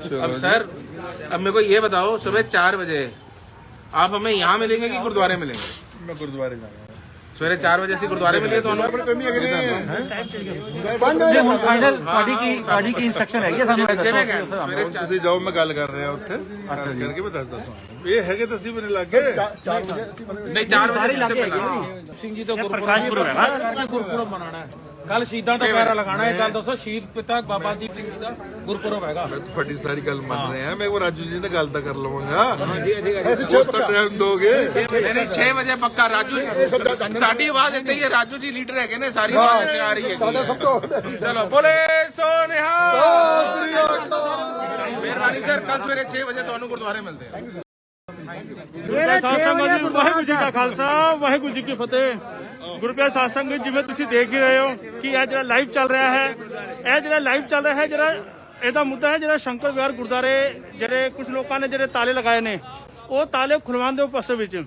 अब सर, अब मेरे को ये बताओ, सुबह 4 बजे आप हमें यहाँ मिलेंगे कि गुरुद्वारे मिलेंगे? मैं गुरुद्वारे जा रहा हूँ। सवेरे 4 बजे से गुरुद्वारे मिले तो फाइनल पार्टी की इंस्ट्रक्शन है ये सानू सवेरे ਤੁਸੀਂ ਜਾਓ, ਮੈਂ ਗੱਲ ਕਰ ਰਿਹਾ ਉੱਥੇ ਕਰਕੇ ਮੈਂ ਦੱਸਦਾ ਤੁਹਾਨੂੰ। ਇਹ ਹੈਗੇ ਤਾਂ ਅਸੀਂ ਮੇਰੇ ਲਾਗੇ 4 ਵਜੇ नहीं 4 बजे से मिला। ਸਿੰਘ ਜੀ ਤੋਂ ਪ੍ਰਕਾਸ਼ ਪੁਰਬ ਹੈ ਨਾ, ਗੁਰਪੁਰਬ ਮਨਾਉਣਾ ਹੈ ਕੱਲ। ਸ਼ਹੀਦਾਂ ਦਾ ਪੈਰਾ ਲਗਾਣਾ ਹੈ। ਗੱਲ ਦੱਸੋ, ਸ਼ਹੀਦ ਪਿਤਾ ਬਾਬਾ ਦੀਪ ਸਿੰਘ ਜੀ ਦਾ ਗੁਰਪੁਰਬ ਹੈਗਾ। ਮੈਂ ਤੁਹਾਡੀ ਸਾਰੀ ਗੱਲ ਮੰਨ ਰਿਹਾ। ਮੈਂ ਉਹ ਰਾਜੂ ਜੀ ਨਾਲ ਗੱਲ ਤਾਂ ਕਰ ਲਵਾਂਗਾ। ਉਸ ਤਾਂ ਟਾਈਮ ਦੋਗੇ? नहीं 6 बजे पक्का राजू साड़ी आवाज इतनी है, राजू जी लीडर है ने सारी आवाज आ रही है। चलो बोले सो निहाल। मेहरबानी सर, कल सवेरे 6 बजे ਤੁਹਾਨੂੰ ਗੁਰਦੁਆਰੇ ਮਿਲਦੇ ਆ। ਸਾਧ ਸੰਗਤ ਜੀ, ਵਾਹਿਗੁਰੂ ਜੀ ਕਾ ਖਾਲਸਾ, ਵਾਹਿਗੁਰੂ ਜੀ ਕੀ ਫਤਿਹ। ਗੁਰਪਿਆਰੇ ਸਾਧ ਸੰਗਤ, ਜਿਵੇਂ ਤੁਸੀਂ ਦੇਖ ਹੀ ਰਹੇ ਹੋ ਕਿ ਇਹ ਜਿਹੜਾ ਲਾਈਵ ਚੱਲ ਰਿਹਾ ਹੈ, ਜਿਹੜਾ ਇਹਦਾ ਮੁੱਦਾ ਹੈ ਜਿਹੜਾ ਸ਼ੰਕਰ ਵਿਹਾਰ ਗੁਰਦੁਆਰੇ ਜਿਹੜੇ ਕੁਝ ਲੋਕਾਂ ਨੇ ਜਿਹੜੇ ਤਾਲੇ ਲਗਾਏ ਨੇ, ਉਹ ਤਾਲੇ ਖੁਲਵਾਉਣ ਦੇ ਉਪਸ ਵਿੱਚ,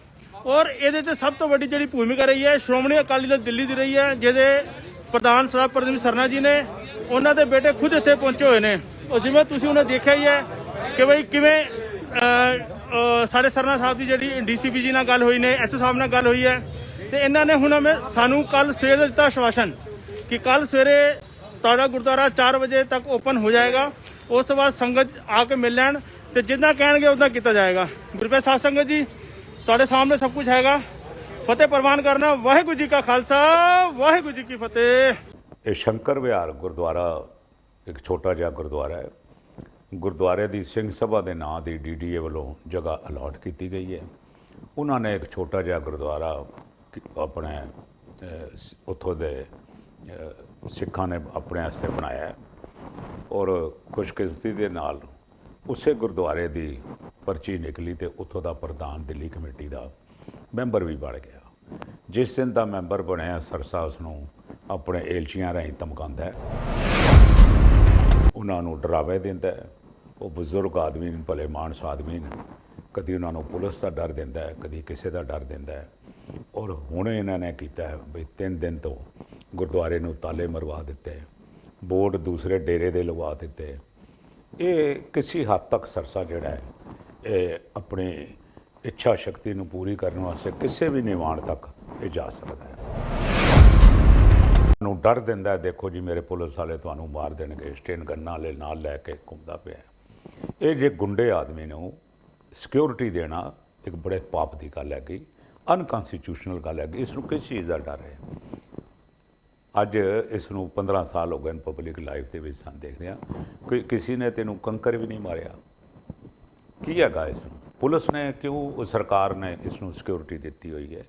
ਔਰ ਇਹਦੇ ਤੇ ਸਭ ਤੋਂ ਵੱਡੀ ਜਿਹੜੀ ਭੂਮਿਕਾ ਰਹੀ ਹੈ ਸ਼੍ਰੋਮਣੀ ਅਕਾਲੀ ਦਲ ਦਿੱਲੀ ਦੀ ਰਹੀ ਹੈ, ਜਿਹਦੇ ਪ੍ਰਧਾਨ ਸਾਹਿਬ ਪਰਮਜੀਤ ਸਰਨਾ ਜੀ ਨੇ, ਉਹਨਾਂ ਦੇ ਬੇਟੇ ਖੁਦ ਇੱਥੇ ਪਹੁੰਚੇ ਹੋਏ ਨੇ। ਔਰ ਜਿਵੇਂ ਤੁਸੀਂ ਉਹਨੇ ਦੇਖਿਆ ਹੀ ਹੈ ਕਿ ਬਈ ਕਿਵੇਂ ਸਾਡੇ ਸਰਨਾ ਸਾਹਿਬ ਦੀ ਜਿਹੜੀ ਡੀਸੀਪੀ ਜੀ ਨਾਲ ਗੱਲ ਹੋਈ ਨੇ, ਐਸਓ ਸਾਹਿਬ ਨਾਲ ਗੱਲ ਹੋਈ ਹੈ, ਤੇ ਇਹਨਾਂ ਨੇ ਹੁਣ ਸਾਨੂੰ ਕੱਲ ਸਵੇਰੇ ਦਿੱਤਾ ਆਸ਼ਵਾਸਨ ਕਿ ਕੱਲ ਸਵੇਰੇ ਤੁਹਾਡਾ ਗੁਰਦੁਆਰਾ 4 ਵਜੇ ਤੱਕ ਓਪਨ ਹੋ ਜਾਏਗਾ। ਉਸ ਤੋਂ ਬਾਅਦ ਸੰਗਤ ਆ ਕੇ ਮਿਲ ਲੈਣ ਤੇ ਜਿੱਦਾਂ ਕਹਿਣਗੇ ਉਦਾਂ ਕੀਤਾ ਜਾਏਗਾ। ਗੁਰਪਿਆਰੇ ਸਾਧ ਸੰਗਤ ਜੀ, ਤੁਹਾਡੇ ਸਾਹਮਣੇ ਸਭ ਕੁਝ ਹੈਗਾ। ਫਤਿਹ ਪ੍ਰਵਾਨ ਕਰਨਾ। ਵਾਹਿਗੁਰੂ ਜੀ ਕਾ ਖਾਲਸਾ, ਵਾਹਿਗੁਰੂ ਜੀ ਕੀ ਫਤਿਹ। ਇਹ ਸ਼ੰਕਰ ਵਿਹਾਰ ਗੁਰਦੁਆਰਾ ਇੱਕ ਛੋਟਾ ਜਿਹਾ ਗੁਰਦੁਆਰਾ ਹੈ। ਗੁਰਦੁਆਰੇ ਦੀ ਸਿੰਘ ਸਭਾ ਦੇ ਨਾਂ ਦੀ ਡੀਡੀਏ ਵੱਲੋਂ ਜਗ੍ਹਾ ਅਲਾਟ ਕੀਤੀ ਗਈ ਹੈ। ਉਹਨਾਂ ਨੇ ਇੱਕ ਛੋਟਾ ਜਿਹਾ ਗੁਰਦੁਆਰਾ ਆਪਣੇ ਉੱਥੋਂ ਦੇ ਸਿੱਖਾਂ ਨੇ ਆਪਣੇ ਵਾਸਤੇ ਬਣਾਇਆ ਹੈ, ਔਰ ਖੁਸ਼ਕਿਸਮਤੀ ਦੇ ਨਾਲ ਉਸੇ ਗੁਰਦੁਆਰੇ ਦੀ ਪਰਚੀ ਨਿਕਲੀ ਤੇ ਉੱਥੋਂ ਦਾ ਪ੍ਰਧਾਨ ਦਿੱਲੀ ਕਮੇਟੀ ਦਾ ਮੈਂਬਰ ਵੀ ਬਣ ਗਿਆ। ਜਿਸ ਦਿਨ ਦਾ ਮੈਂਬਰ ਬਣਿਆ, ਸਰਸਾ ਉਸ ਨੂੰ ਆਪਣੇ ਏਲਚੀਆਂ ਰਾਹੀਂ ਧਮਕਾਉਂਦਾ ਹੈ, ਉਹਨਾਂ ਨੂੰ ਡਰਾਵੇ ਦਿੰਦਾ ਹੈ। ਉਹ ਬਜ਼ੁਰਗ ਆਦਮੀ ਨੇ, ਭਲੇ ਮਾਨਸ ਆਦਮੀ ਨੇ, ਕਦੀ ਉਹਨਾਂ ਨੂੰ ਪੁਲਿਸ ਦਾ ਡਰ ਦਿੰਦਾ ਹੈ, ਕਦੀ ਕਿਸੇ ਦਾ ਡਰ ਦਿੰਦਾ ਹੈ। ਔਰ ਹੁਣ ਇਹਨਾਂ ਨੇ ਕੀਤਾ ਹੈ ਵੀ 3 ਦਿਨ ਤੋਂ ਗੁਰਦੁਆਰੇ ਨੂੰ ਤਾਲੇ ਮਰਵਾ ਦਿੱਤੇ, ਬੋਰਡ ਦੂਸਰੇ ਡੇਰੇ ਦੇ ਲਗਵਾ ਦਿੱਤੇ। ਇਹ ਕਿਸੇ ਹੱਦ ਤੱਕ ਸਰਸਾ ਜਿਹੜਾ ਹੈ ਇਹ ਆਪਣੀ ਇੱਛਾ ਸ਼ਕਤੀ ਨੂੰ ਪੂਰੀ ਕਰਨ ਵਾਸਤੇ ਕਿਸੇ ਵੀ ਨਿਵਾਣ ਤੱਕ ਇਹ ਜਾ ਸਕਦਾ ਹੈ। ਨੂੰ ਡਰ ਦਿੰਦਾ ਹੈ, ਦੇਖੋ ਜੀ ਮੇਰੇ ਪੁਲਿਸ ਵਾਲੇ ਤੁਹਾਨੂੰ ਮਾਰ ਦੇਣਗੇ, ਸਟੇਨ ਗੰਨਾਂ ਵਾਲੇ ਨਾਲ ਲੈ ਕੇ ਘੁੰਮਦਾ ਪਿਆ। ਇਹ ਜੇ ਗੁੰਡੇ ਆਦਮੀ ਨੂੰ ਸਿਕਿਉਰਿਟੀ ਦੇਣਾ ਇੱਕ ਬੜੇ ਪਾਪ ਦੀ ਗੱਲ ਹੈਗੀ, ਅਨਕਨਸਟੀਟਿਊਸ਼ਨਲ ਗੱਲ ਹੈਗੀ। ਇਸ ਨੂੰ ਕਿਸ ਚੀਜ਼ ਦਾ ਡਰ ਹੈ? ਅੱਜ ਇਸ ਨੂੰ 15 ਸਾਲ ਹੋ ਗਏ ਨੇ ਪਬਲਿਕ ਲਾਈਫ ਦੇ ਵਿੱਚ ਸਾਨੂੰ ਦੇਖਦੇ ਹਾਂ, ਕੋਈ ਕਿਸੇ ਨੇ ਤੈਨੂੰ ਕੰਕਰ ਵੀ ਨਹੀਂ ਮਾਰਿਆ। ਕੀ ਹੈਗਾ ਇਸ ਨੂੰ? ਪੁਲਿਸ ਨੇ ਕਿਉਂ, ਸਰਕਾਰ ਨੇ ਇਸ ਨੂੰ ਸਿਕਿਉਰਿਟੀ ਦਿੱਤੀ ਹੋਈ ਹੈ।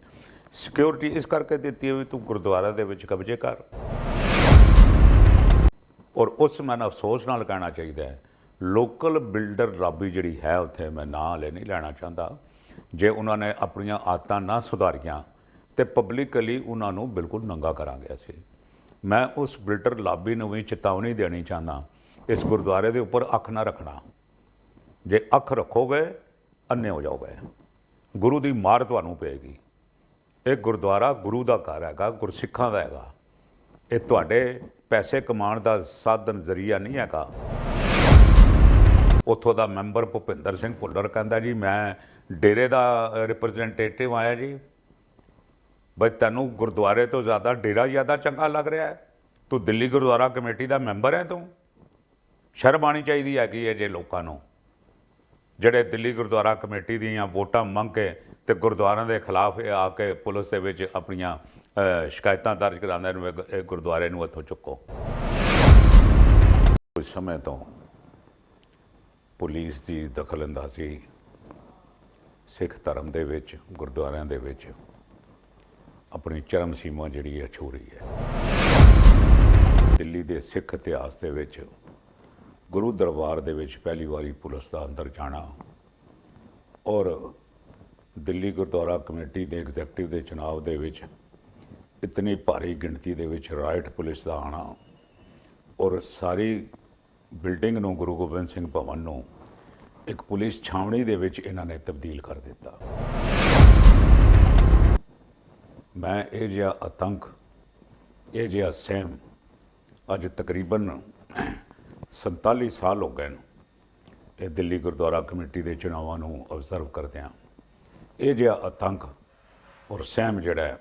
ਸਿਕਿਉਰਿਟੀ ਇਸ ਕਰਕੇ ਦਿੱਤੀ ਹੋਈ ਤੂੰ ਗੁਰਦੁਆਰਾ ਦੇ ਵਿੱਚ ਕਬਜ਼ੇ ਕਰ। ਔਰ ਉਸ ਮਨ ਅਫਸੋਸ ਨਾਲ ਕਹਿਣਾ ਚਾਹੀਦਾ ਹੈ, ਲੋਕਲ ਬਿਲਡਰ ਲਾਬੀ ਜਿਹੜੀ ਹੈ ਉੱਥੇ, ਮੈਂ ਨਾਂ ਹਲੇ ਨਹੀਂ ਲੈਣਾ ਚਾਹੁੰਦਾ, ਜੇ ਉਹਨਾਂ ਨੇ ਆਪਣੀਆਂ ਆਦਤਾਂ ਨਾ ਸੁਧਾਰੀਆਂ ਤੇ ਪਬਲਿਕਲੀ ਉਹਨਾਂ ਨੂੰ ਬਿਲਕੁਲ ਨੰਗਾ ਕਰਾਂਗੇ ਅਸੀਂ। ਮੈਂ ਉਸ ਬਿਲਡਰ ਲਾਬੀ ਨੂੰ ਵੀ ਚੇਤਾਵਨੀ ਦੇਣੀ ਚਾਹੁੰਦਾ, ਇਸ ਗੁਰਦੁਆਰੇ ਦੇ ਉੱਪਰ ਅੱਖ ਨਾ ਰੱਖਣਾ। ਜੇ ਅੱਖ ਰੱਖੋਗੇ ਅੰਨੇ ਹੋ ਜਾਓਗੇ, ਗੁਰੂ ਦੀ ਮਾਰ ਤੁਹਾਨੂੰ ਪਏਗੀ। ਇਹ ਗੁਰਦੁਆਰਾ ਗੁਰੂ ਦਾ ਘਰ ਹੈਗਾ, ਗੁਰਸਿੱਖਾਂ ਦਾ ਹੈਗਾ। ਇਹ ਤੁਹਾਡੇ ਪੈਸੇ ਕਮਾਉਣ ਦਾ ਸਾਧਨ ਜ਼ਰੀਆ ਨਹੀਂ ਹੈਗਾ। ਉੱਥੋਂ ਦਾ ਮੈਂਬਰ ਭੁਪਿੰਦਰ ਸਿੰਘ ਭੁੱਲਰ ਕਹਿੰਦਾ ਜੀ ਮੈਂ ਡੇਰੇ ਦਾ ਰਿਪਰੈਜ਼ੈਂਟੇਟਿਵ ਆਇਆ ਜੀ। ਬਈ ਤੈਨੂੰ ਗੁਰਦੁਆਰੇ ਤੋਂ ਜ਼ਿਆਦਾ ਡੇਰਾ ਜ਼ਿਆਦਾ ਚੰਗਾ ਲੱਗ ਰਿਹਾ ਹੈ? ਤੂੰ ਦਿੱਲੀ ਗੁਰਦੁਆਰਾ ਕਮੇਟੀ ਦਾ ਮੈਂਬਰ ਹੈ। ਤੂੰ ਸ਼ਰਮ ਆਉਣੀ ਚਾਹੀਦੀ ਹੈਗੀ ਹੈ ਜੇ ਲੋਕਾਂ ਨੂੰ, ਜਿਹੜੇ ਦਿੱਲੀ ਗੁਰਦੁਆਰਾ ਕਮੇਟੀ ਦੀਆਂ ਵੋਟਾਂ ਮੰਗ ਕੇ ਤੇ ਗੁਰਦੁਆਰਿਆਂ ਦੇ ਖਿਲਾਫ ਆ ਕੇ ਪੁਲਿਸ ਦੇ ਵਿੱਚ ਆਪਣੀਆਂ ਸ਼ਿਕਾਇਤਾਂ ਦਰਜ ਕਰਾਉਂਦੇ ਨੇ, ਇਹ ਗੁਰਦੁਆਰੇ ਨੂੰ ਇੱਥੋਂ ਚੁੱਕੋ। ਕੁਝ ਸਮੇਂ ਤੋਂ ਪੁਲਿਸ ਦੀ ਦਖਲਅੰਦਾਜ਼ੀ ਸਿੱਖ ਧਰਮ ਦੇ ਵਿੱਚ, ਗੁਰਦੁਆਰਿਆਂ ਦੇ ਵਿੱਚ ਆਪਣੀ ਚਰਮ ਸੀਮਾ ਜਿਹੜੀ ਹੈ ਛੂ ਰਹੀ ਹੈ। ਦਿੱਲੀ ਦੇ ਸਿੱਖ ਇਤਿਹਾਸ ਦੇ ਵਿੱਚ ਗੁਰੂ ਦਰਬਾਰ ਦੇ ਵਿੱਚ ਪਹਿਲੀ ਵਾਰੀ ਪੁਲਿਸ ਦਾ ਅੰਦਰ ਜਾਣਾ, ਔਰ ਦਿੱਲੀ ਗੁਰਦੁਆਰਾ ਕਮੇਟੀ ਦੇ ਐਗਜ਼ੈਕਟਿਵ ਦੇ ਚੁਣਾਵ ਦੇ ਵਿੱਚ ਇਤਨੀ ਭਾਰੀ ਗਿਣਤੀ ਦੇ ਵਿੱਚ ਰਾਈਟ ਪੁਲਿਸ ਦਾ ਆਉਣਾ, ਔਰ ਸਾਰੀ ਬਿਲਡਿੰਗ ਨੂੰ, ਗੁਰੂ ਗੋਬਿੰਦ ਸਿੰਘ ਭਵਨ ਨੂੰ ਇੱਕ ਪੁਲਿਸ ਛਾਉਣੀ ਦੇ ਵਿੱਚ ਇਹਨਾਂ ਨੇ ਤਬਦੀਲ ਕਰ ਦਿੱਤਾ। ਮੈਂ ਇਹ ਜਿਹਾ ਆਤੰਕ, ਇਹ ਜਿਹਾ ਸਹਿਮ ਅੱਜ ਤਕਰੀਬਨ 47 ਸਾਲ ਹੋ ਗਏ ਨੇ ਇਹ ਦਿੱਲੀ ਗੁਰਦੁਆਰਾ ਕਮੇਟੀ ਦੇ ਚੁਣਾਵਾਂ ਨੂੰ ਅਬਜ਼ਰਵ ਕਰਦਿਆਂ ਇਹ ਜਿਹਾ ਆਤੰਕ ਔਰ ਸਹਿਮ ਜਿਹੜਾ ਹੈ,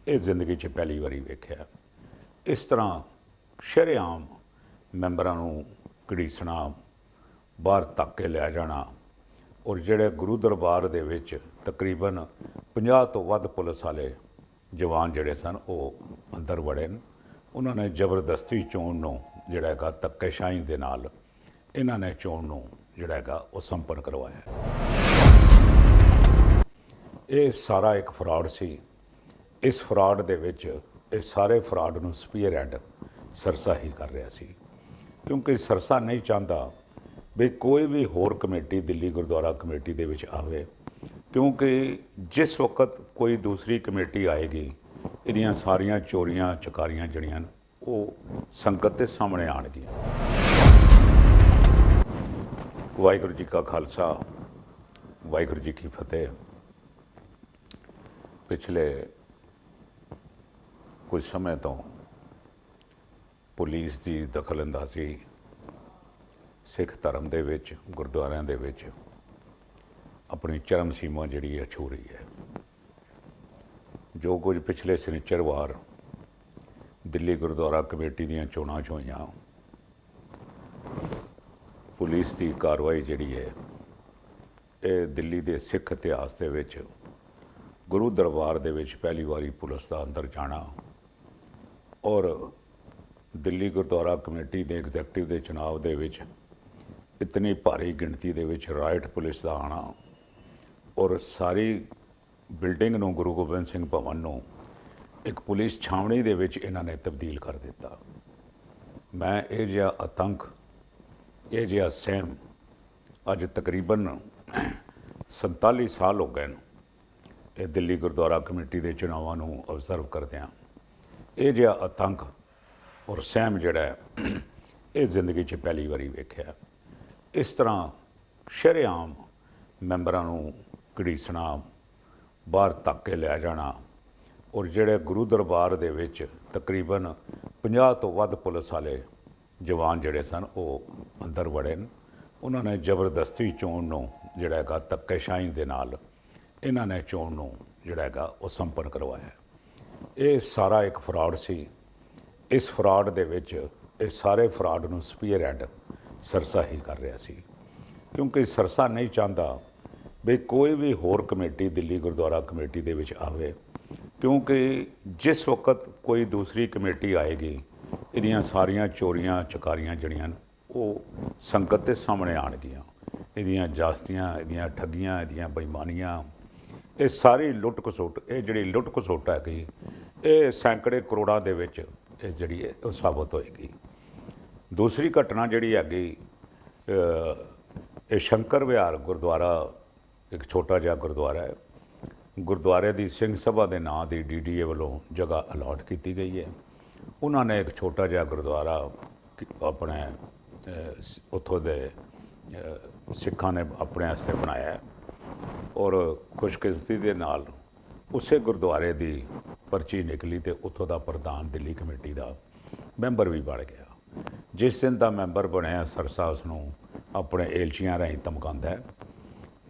ਇਹ ਜ਼ਿੰਦਗੀ 'ਚ ਪਹਿਲੀ ਵਾਰੀ ਵੇਖਿਆ। ਇਸ ਤਰ੍ਹਾਂ ਸ਼ਰੇਆਮ ਮੈਂਬਰਾਂ ਨੂੰ ਘੜੀਸਣਾ, ਬਾਹਰ ਤੱਕ ਕੇ ਲੈ ਜਾਣਾ ਔਰ ਜਿਹੜੇ ਗੁਰੂ ਦਰਬਾਰ ਦੇ ਵਿੱਚ ਤਕਰੀਬਨ 50 ਤੋਂ ਵੱਧ ਪੁਲਿਸ ਵਾਲੇ ਜਵਾਨ ਜਿਹੜੇ ਸਨ ਉਹ ਅੰਦਰ ਵੜੇ ਨੇ। ਉਹਨਾਂ ਨੇ ਜ਼ਬਰਦਸਤੀ ਚੋਣ ਨੂੰ ਜਿਹੜਾ ਹੈਗਾ ਧੱਕੇਸ਼ਾਹੀ ਦੇ ਨਾਲ ਇਹਨਾਂ ਨੇ ਚੋਣ ਨੂੰ ਜਿਹੜਾ ਹੈਗਾ ਉਹ ਸੰਪੰਨ ਕਰਵਾਇਆ। ਇਹ ਸਾਰਾ ਇੱਕ ਫਰਾਡ ਸੀ। ਇਸ ਫਰਾਡ ਦੇ ਵਿੱਚ ਇਹ ਸਾਰੇ ਫਰਾਡ ਨੂੰ ਸਪੀਅਰ ਹੈਡ ਸਰਸਾ ਹੀ ਕਰ ਰਿਹਾ ਸੀ, ਕਿਉਂਕਿ ਸਰਸਾ ਨਹੀਂ ਚਾਹੁੰਦਾ ਵੀ ਕੋਈ ਵੀ ਹੋਰ ਕਮੇਟੀ ਦਿੱਲੀ ਗੁਰਦੁਆਰਾ ਕਮੇਟੀ ਦੇ ਵਿੱਚ ਆਵੇ, ਕਿਉਂਕਿ ਜਿਸ ਵਕਤ ਕੋਈ ਦੂਸਰੀ ਕਮੇਟੀ ਆਏਗੀ ਇਹਦੀਆਂ ਸਾਰੀਆਂ ਚੋਰੀਆਂ ਚਕਾਰੀਆਂ ਜਿਹੜੀਆਂ ਉਹ ਸੰਗਤ ਦੇ ਸਾਹਮਣੇ ਆਉਣਗੀਆਂ। ਵਾਹਿਗੁਰੂ ਜੀ ਕਾ ਖਾਲਸਾ, ਵਾਹਿਗੁਰੂ ਜੀ ਕੀ ਫਤਿਹ। ਪਿਛਲੇ ਕੁਝ ਸਮੇਂ ਤੋਂ ਪੁਲਿਸ ਦੀ ਦਖਲਅੰਦਾਜ਼ੀ ਸਿੱਖ ਧਰਮ ਦੇ ਵਿੱਚ, ਗੁਰਦੁਆਰਿਆਂ ਦੇ ਵਿੱਚ ਆਪਣੀ ਚਰਮ ਸੀਮਾ ਜਿਹੜੀ ਹੈ ਛੂ ਰਹੀ ਹੈ। ਜੋ ਕੁਝ ਪਿਛਲੇ ਸ਼ਨੀਚਰਵਾਰ ਦਿੱਲੀ ਗੁਰਦੁਆਰਾ ਕਮੇਟੀ ਦੀਆਂ ਚੋਣਾਂ 'ਚ ਹੋਈਆਂ, ਪੁਲਿਸ ਦੀ ਕਾਰਵਾਈ ਜਿਹੜੀ ਹੈ ਇਹ ਦਿੱਲੀ ਦੇ ਸਿੱਖ ਇਤਿਹਾਸ ਦੇ ਵਿੱਚ ਗੁਰੂ ਦਰਬਾਰ ਦੇ ਵਿੱਚ ਪਹਿਲੀ ਵਾਰੀ ਪੁਲਿਸ ਦਾ ਅੰਦਰ ਜਾਣਾ ਔਰ ਦਿੱਲੀ ਗੁਰਦੁਆਰਾ ਕਮੇਟੀ ਦੇ ਐਗਜ਼ੈਕਟਿਵ ਦੇ ਚੁਣਾਵ ਦੇ ਵਿੱਚ ਇਤਨੀ ਭਾਰੀ ਗਿਣਤੀ ਦੇ ਵਿੱਚ ਰਾਈਟ ਪੁਲਿਸ ਦਾ ਆਉਣਾ ਔਰ ਸਾਰੀ ਬਿਲਡਿੰਗ ਨੂੰ, ਗੁਰੂ ਗੋਬਿੰਦ ਸਿੰਘ ਭਵਨ ਨੂੰ ਇੱਕ ਪੁਲਿਸ ਛਾਉਣੀ ਦੇ ਵਿੱਚ ਇਹਨਾਂ ਨੇ ਤਬਦੀਲ ਕਰ ਦਿੱਤਾ। ਮੈਂ ਇਹ ਜਿਹਾ ਆਤੰਕ, ਇਹ ਜਿਹਾ ਸਹਿਮ ਅੱਜ ਤਕਰੀਬਨ 47 ਸਾਲ ਹੋ ਗਏ ਨੇ ਇਹ ਦਿੱਲੀ ਗੁਰਦੁਆਰਾ ਕਮੇਟੀ ਦੇ ਚੁਣਾਵਾਂ ਨੂੰ ਅਬਜ਼ਰਵ ਕਰਦਿਆਂ। ਇਹ ਜਿਹਾ ਆਤੰਕ ਔਰ ਸਹਿਮ ਜਿਹੜਾ ਹੈ ਇਹ ਜ਼ਿੰਦਗੀ 'ਚ ਪਹਿਲੀ ਵਾਰੀ ਵੇਖਿਆ। ਇਸ ਤਰ੍ਹਾਂ ਸ਼ਰੇਆਮ ਮੈਂਬਰਾਂ ਨੂੰ ਘੜੀਸਣਾ, ਬਾਹਰ ਤੱਕ ਕੇ ਲੈ ਜਾਣਾ ਔਰ ਜਿਹੜੇ ਗੁਰੂ ਦਰਬਾਰ ਦੇ ਵਿੱਚ ਤਕਰੀਬਨ 50 ਤੋਂ ਵੱਧ ਪੁਲਿਸ ਵਾਲੇ ਜਵਾਨ ਜਿਹੜੇ ਸਨ ਉਹ ਅੰਦਰ ਵੜੇ ਨੇ। ਉਹਨਾਂ ਨੇ ਜ਼ਬਰਦਸਤੀ ਚੋਣ ਨੂੰ ਜਿਹੜਾ ਹੈਗਾ ਧੱਕੇਸ਼ਾਹੀ ਦੇ ਨਾਲ ਇਹਨਾਂ ਨੇ ਚੋਣ ਨੂੰ ਜਿਹੜਾ ਹੈਗਾ ਉਹ ਸੰਪੰਨ ਕਰਵਾਇਆ। ਇਹ ਸਾਰਾ ਇੱਕ ਫਰਾਡ ਸੀ। ਇਸ ਫਰਾਡ ਦੇ ਵਿੱਚ ਇਹ ਸਾਰੇ ਫਰਾਡ ਨੂੰ ਸਪੀਅਰ ਹੈਡ ਸਰਸਾ ਹੀ ਕਰ ਰਿਹਾ ਸੀ, ਕਿਉਂਕਿ ਸਰਸਾ ਨਹੀਂ ਚਾਹੁੰਦਾ ਵੀ ਕੋਈ ਵੀ ਹੋਰ ਕਮੇਟੀ ਦਿੱਲੀ ਗੁਰਦੁਆਰਾ ਕਮੇਟੀ ਦੇ ਵਿੱਚ ਆਵੇ, ਕਿਉਂਕਿ ਜਿਸ ਵਕਤ ਕੋਈ ਦੂਸਰੀ ਕਮੇਟੀ ਆਏਗੀ ਇਹਦੀਆਂ ਸਾਰੀਆਂ ਚੋਰੀਆਂ ਚਕਾਰੀਆਂ ਜਿਹੜੀਆਂ ਉਹ ਸੰਗਤ ਦੇ ਸਾਹਮਣੇ ਆਉਣਗੀਆਂ। ਇਹਦੀਆਂ ਜਾਸਤੀਆਂ, ਇਹਦੀਆਂ ਠੱਗੀਆਂ, ਇਹਦੀਆਂ ਬੇਈਮਾਨੀਆਂ, ਇਹ ਸਾਰੀ ਲੁੱਟ ਖਸੁੱਟ, ਇਹ ਜਿਹੜੀ ਲੁੱਟ ਖਸੁੱਟ ਹੈਗੀ ਇਹ ਸੈਂਕੜੇ ਕਰੋੜਾਂ ਦੇ ਵਿੱਚ ਇਹ ਜਿਹੜੀ ਹੈ ਉਹ ਸਾਬਤ ਹੋਏਗੀ। ਦੂਸਰੀ ਘਟਨਾ ਜਿਹੜੀ ਹੈਗੀ ਇਹ ਸ਼ੰਕਰ ਵਿਹਾਰ ਗੁਰਦੁਆਰਾ, ਇੱਕ ਛੋਟਾ ਜਿਹਾ ਗੁਰਦੁਆਰਾ ਹੈ। ਗੁਰਦੁਆਰੇ ਦੀ ਸਿੰਘ ਸਭਾ ਦੇ ਨਾਂ ਦੀ DDA ਵੱਲੋਂ ਜਗ੍ਹਾ ਅਲਾਟ ਕੀਤੀ ਗਈ ਹੈ। ਉਹਨਾਂ ਨੇ ਇੱਕ ਛੋਟਾ ਜਿਹਾ ਗੁਰਦੁਆਰਾ ਆਪਣੇ ਉੱਥੋਂ ਦੇ ਸਿੱਖਾਂ ਨੇ ਆਪਣੇ ਵਾਸਤੇ ਬਣਾਇਆ ਔਰ ਖੁਸ਼ਕਿਸਮਤੀ ਦੇ ਨਾਲ ਉਸੇ ਗੁਰਦੁਆਰੇ ਦੀ ਪਰਚੀ ਨਿਕਲੀ ਤੇ ਉੱਥੋਂ ਦਾ ਪ੍ਰਧਾਨ ਦਿੱਲੀ ਕਮੇਟੀ ਦਾ ਮੈਂਬਰ ਵੀ ਬਣ ਗਿਆ। ਜਿਸ ਦਿਨ ਦਾ ਮੈਂਬਰ ਬਣਿਆ ਸਰਸਾ ਉਸ ਨੂੰ ਆਪਣੇ ਏਲਚੀਆਂ ਰਾਹੀਂ ਧਮਕਾਉਂਦਾ ਹੈ,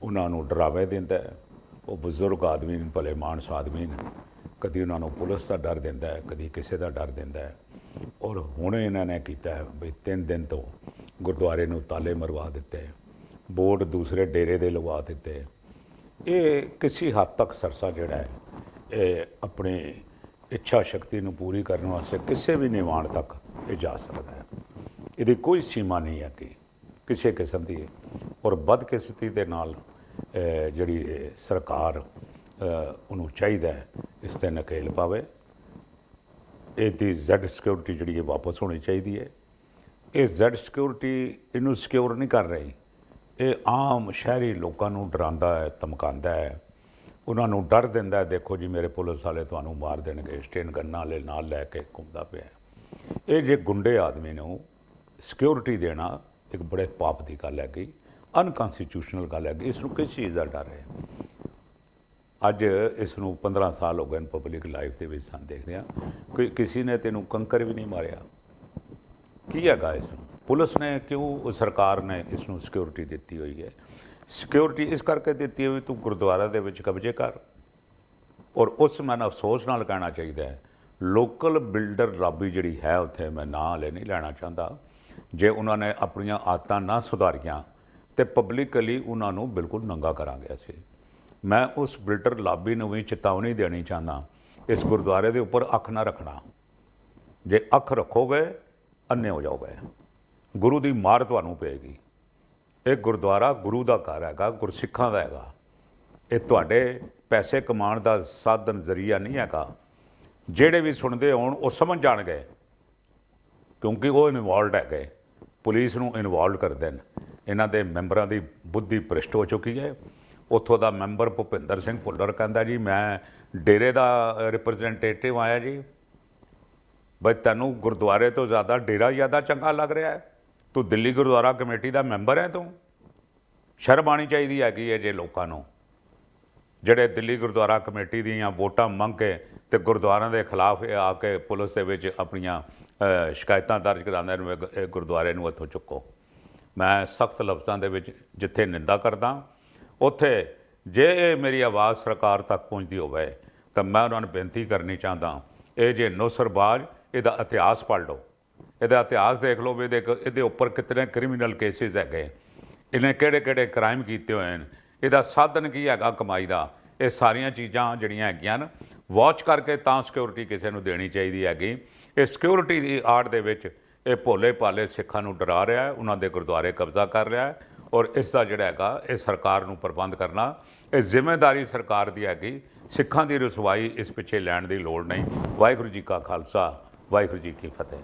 ਉਹਨਾਂ ਨੂੰ ਡਰਾਵੇ ਦਿੰਦਾ ਹੈ। ਉਹ ਬਜ਼ੁਰਗ ਆਦਮੀ ਨੇ, ਭਲੇ ਮਾਨਸ ਆਦਮੀ ਨੇ, ਕਦੀ ਉਹਨਾਂ ਨੂੰ ਪੁਲਿਸ ਦਾ ਡਰ ਦਿੰਦਾ ਹੈ, ਕਦੀ ਕਿਸੇ ਦਾ ਡਰ ਦਿੰਦਾ ਹੈ। ਔਰ ਹੁਣ ਇਹਨਾਂ ਨੇ ਕੀਤਾ ਹੈ ਵੀ 3 ਦਿਨ ਤੋਂ ਗੁਰਦੁਆਰੇ ਨੂੰ ਤਾਲੇ ਮਰਵਾ ਦਿੱਤੇ, ਬੋਰਡ ਦੂਸਰੇ ਡੇਰੇ ਦੇ ਲਗਵਾ ਦਿੱਤੇ। ਇਹ ਕਿਸੇ ਹੱਦ ਤੱਕ ਸਰਸਾ ਜਿਹੜਾ ਹੈ ਇਹ ਆਪਣੀ ਇੱਛਾ ਸ਼ਕਤੀ ਨੂੰ ਪੂਰੀ ਕਰਨ ਵਾਸਤੇ ਕਿਸੇ ਵੀ ਨਿਵਾਣ ਤੱਕ ਇਹ ਜਾ ਸਕਦਾ ਹੈ। ਇਹਦੀ ਕੋਈ ਸੀਮਾ ਨਹੀਂ ਹੈ ਕਿ ਕਿਸੇ ਕਿਸਮ ਦੀ। ਔਰ ਬਦਕਿਸਮਤੀ ਦੇ ਨਾਲ ਜਿਹੜੀ ਸਰਕਾਰ ਉਹਨੂੰ ਚਾਹੀਦਾ ਹੈ ਇਸ 'ਤੇ ਨਕੇਲ ਪਾਵੇ। ਇਹਦੀ ਜ਼ੈਡ ਸਿਕਿਉਰਿਟੀ ਜਿਹੜੀ ਹੈ ਵਾਪਸ ਹੋਣੀ ਚਾਹੀਦੀ ਹੈ। ਇਹ ਜ਼ੈਡ ਸਿਕਿਉਰਿਟੀ ਇਹਨੂੰ ਸਿਕਿਉਰ ਨਹੀਂ ਕਰ ਰਹੀ। ਇਹ ਆਮ ਸ਼ਹਿਰੀ ਲੋਕਾਂ ਨੂੰ ਡਰਾਉਂਦਾ ਹੈ, ਧਮਕਾਉਂਦਾ ਹੈ, ਉਹਨਾਂ ਨੂੰ ਡਰ ਦਿੰਦਾ ਹੈ, ਦੇਖੋ ਜੀ ਮੇਰੇ ਪੁਲਿਸ ਵਾਲੇ ਤੁਹਾਨੂੰ ਮਾਰ ਦੇਣਗੇ, ਸਟੇਨ ਗੰਨਾਂ ਵਾਲੇ ਨਾਲ ਲੈ ਕੇ ਘੁੰਮਦਾ ਪਿਆ। ਇਹ ਜੇ ਗੁੰਡੇ ਆਦਮੀ ਨੂੰ ਸਿਕਿਉਰਿਟੀ ਦੇਣਾ ਇੱਕ ਬੜੇ ਪਾਪ ਦੀ ਗੱਲ ਹੈਗੀ, ਅਨਕਨਸਟੀਟਿਊਸ਼ਨਲ ਗੱਲ ਹੈਗੀ। ਇਸ ਨੂੰ ਕਿਸ ਚੀਜ਼ ਦਾ ਡਰ ਹੈ? ਅੱਜ ਇਸ ਨੂੰ 15 ਸਾਲ ਹੋ ਗਏ ਪਬਲਿਕ ਲਾਈਫ ਦੇ ਵਿੱਚ ਸਾਨੂੰ ਦੇਖਦੇ ਹਾਂ, ਕੋਈ ਕਿਸੇ ਨੇ ਤੈਨੂੰ ਕੰਕਰ ਵੀ ਨਹੀਂ ਮਾਰਿਆ। ਕੀ ਹੈਗਾ ਇਸ ਨੂੰ? ਪੁਲਿਸ ਨੇ ਕਿਉਂ, ਸਰਕਾਰ ਨੇ ਇਸ ਨੂੰ ਸਿਕਿਉਰਿਟੀ ਦਿੱਤੀ ਹੋਈ ਹੈ? ਸਿਕਿਉਰਿਟੀ ਇਸ ਕਰਕੇ ਦਿੱਤੀ ਹੈ ਵੀ ਤੂੰ ਗੁਰਦੁਆਰਾ ਦੇ ਵਿੱਚ ਕਬਜ਼ੇ ਕਰ। ਔਰ ਉਸ ਮਨ ਅਫਸੋਸ ਨਾਲ ਕਹਿਣਾ ਚਾਹੀਦਾ ਹੈ, ਲੋਕਲ ਬਿਲਡਰ ਲਾਬੀ ਜਿਹੜੀ ਹੈ ਉੱਥੇ, ਮੈਂ ਨਾਂ ਹਲੇ ਨਹੀਂ ਲੈਣਾ ਚਾਹੁੰਦਾ, ਜੇ ਉਹਨਾਂ ਨੇ ਆਪਣੀਆਂ ਆਦਤਾਂ ਨਾ ਸੁਧਾਰੀਆਂ ਤੇ ਪਬਲਿਕਲੀ ਉਹਨਾਂ ਨੂੰ ਬਿਲਕੁਲ ਨੰਗਾ ਕਰਾਂਗੇ ਅਸੀਂ। ਮੈਂ ਉਸ ਬਿਲਡਰ ਲਾਬੀ ਨੂੰ ਵੀ ਚੇਤਾਵਨੀ ਦੇਣੀ ਚਾਹੁੰਦਾ, ਇਸ ਗੁਰਦੁਆਰੇ ਦੇ ਉੱਪਰ ਅੱਖ ਨਾ ਰੱਖਣਾ। ਜੇ ਅੱਖ ਰੱਖੋਗੇ ਅੰਨੇ ਹੋ ਜਾਓਗੇ, ਗੁਰੂ ਦੀ ਮਾਰ ਤੁਹਾਨੂੰ ਪਏਗੀ। ਇਹ ਗੁਰਦੁਆਰਾ ਗੁਰੂ ਦਾ ਘਰ ਹੈਗਾ, ਗੁਰਸਿੱਖਾਂ ਦਾ ਹੈਗਾ। ਇਹ ਤੁਹਾਡੇ ਪੈਸੇ ਕਮਾਉਣ ਦਾ ਸਾਧਨ ਜ਼ਰੀਆ ਨਹੀਂ ਹੈਗਾ। ਜਿਹੜੇ ਵੀ ਸੁਣਦੇ ਹੋਣ ਉਹ ਸਮਝ ਜਾਣਗੇ, ਕਿਉਂਕਿ ਉਹ ਇਨਵੋਲਵਡ ਹੈਗੇ, ਪੁਲਿਸ ਨੂੰ ਇਨਵੋਲਵ ਕਰਦੇ ਨੇ। ਇਹਨਾਂ ਦੇ ਮੈਂਬਰਾਂ ਦੀ ਬੁੱਧੀ ਭ੍ਰਿਸ਼ਟ ਹੋ ਚੁੱਕੀ ਹੈ। ਉੱਥੋਂ ਦਾ ਮੈਂਬਰ ਭੁਪਿੰਦਰ ਸਿੰਘ ਭੁੱਲਰ ਕਹਿੰਦਾ ਜੀ ਮੈਂ ਡੇਰੇ ਦਾ ਰਿਪਰੈਜ਼ੈਂਟੇਟਿਵ ਆਇਆ ਜੀ। ਬਈ ਤੈਨੂੰ ਗੁਰਦੁਆਰੇ ਤੋਂ ਜ਼ਿਆਦਾ ਡੇਰਾ ਜ਼ਿਆਦਾ ਚੰਗਾ ਲੱਗ ਰਿਹਾ ਹੈ? ਤੂੰ ਦਿੱਲੀ ਗੁਰਦੁਆਰਾ ਕਮੇਟੀ ਦਾ ਮੈਂਬਰ ਹੈ। ਤੂੰ ਸ਼ਰਮ ਆਉਣੀ ਚਾਹੀਦੀ ਹੈਗੀ ਹੈ ਜੇ ਲੋਕਾਂ ਨੂੰ, ਜਿਹੜੇ ਦਿੱਲੀ ਗੁਰਦੁਆਰਾ ਕਮੇਟੀ ਦੀਆਂ ਵੋਟਾਂ ਮੰਗ ਕੇ ਤੇ ਗੁਰਦੁਆਰਿਆਂ ਦੇ ਖਿਲਾਫ ਆ ਕੇ ਪੁਲਿਸ ਦੇ ਵਿੱਚ ਆਪਣੀਆਂ ਸ਼ਿਕਾਇਤਾਂ ਦਰਜ ਕਰਾਉਂਦੇ ਨੇ, ਇਹ ਗੁਰਦੁਆਰੇ ਨੂੰ ਇੱਥੋਂ ਚੁੱਕੋ। ਮੈਂ ਸਖਤ ਲਫ਼ਜ਼ਾਂ ਦੇ ਵਿੱਚ ਜਿੱਥੇ ਨਿੰਦਾ ਕਰਦਾ, ਉੱਥੇ ਜੇ ਇਹ ਮੇਰੀ ਆਵਾਜ਼ ਸਰਕਾਰ ਤੱਕ ਪਹੁੰਚਦੀ ਹੋਵੇ ਤਾਂ ਮੈਂ ਉਹਨਾਂ ਨੂੰ ਬੇਨਤੀ ਕਰਨੀ ਚਾਹੁੰਦਾ, ਇਹ ਜੇ ਨੌਸਰਬਾਜ਼, ਇਹਦਾ ਇਤਿਹਾਸ ਪੜ੍ਹ ਲਓ, ਇਹਦਾ ਇਤਿਹਾਸ ਦੇਖ ਲਓ ਵੀ ਇਹਦੇ ਉੱਪਰ ਕਿਤਨੇ ਕ੍ਰਿਮੀਨਲ ਕੇਸਿਸ ਹੈਗੇ, ਇਹਨੇ ਕਿਹੜੇ ਕਿਹੜੇ ਕ੍ਰਾਈਮ ਕੀਤੇ ਹੋਏ ਨੇ, ਇਹਦਾ ਸਾਧਨ ਕੀ ਹੈਗਾ ਕਮਾਈ ਦਾ। ਇਹ ਸਾਰੀਆਂ ਚੀਜ਼ਾਂ ਜਿਹੜੀਆਂ ਹੈਗੀਆਂ ਨਾ, ਵਾਚ ਕਰਕੇ ਤਾਂ ਸਿਕਿਉਰਿਟੀ ਕਿਸੇ ਨੂੰ ਦੇਣੀ ਚਾਹੀਦੀ ਹੈਗੀ। ਇਹ ਸਿਕਿਉਰਿਟੀ ਦੀ ਆੜ ਦੇ ਵਿੱਚ ਇਹ ਭੋਲੇ ਭਾਲੇ ਸਿੱਖਾਂ ਨੂੰ ਡਰਾ ਰਿਹਾ ਹੈ, ਉਹਨਾਂ ਦੇ ਗੁਰਦੁਆਰੇ ਕਬਜ਼ਾ ਕਰ ਰਿਹਾ ਹੈ। ਔਰ ਇਸ ਦਾ ਜਿਹੜਾ ਹੈਗਾ ਇਹ ਸਰਕਾਰ ਨੂੰ ਪ੍ਰਬੰਧ ਕਰਨਾ, ਇਹ ਜ਼ਿੰਮੇਵਾਰੀ ਸਰਕਾਰ ਦੀ ਹੈਗੀ। ਸਿੱਖਾਂ ਦੀ ਰਸਵਾਈ ਇਸ ਪਿੱਛੇ ਲੈਣ ਦੀ ਲੋੜ ਨਹੀਂ। ਵਾਹਿਗੁਰੂ ਜੀ ਕਾ ਖਾਲਸਾ, ਵਾਹਿਗੁਰੂ ਜੀ ਕੀ ਫਤਿਹ।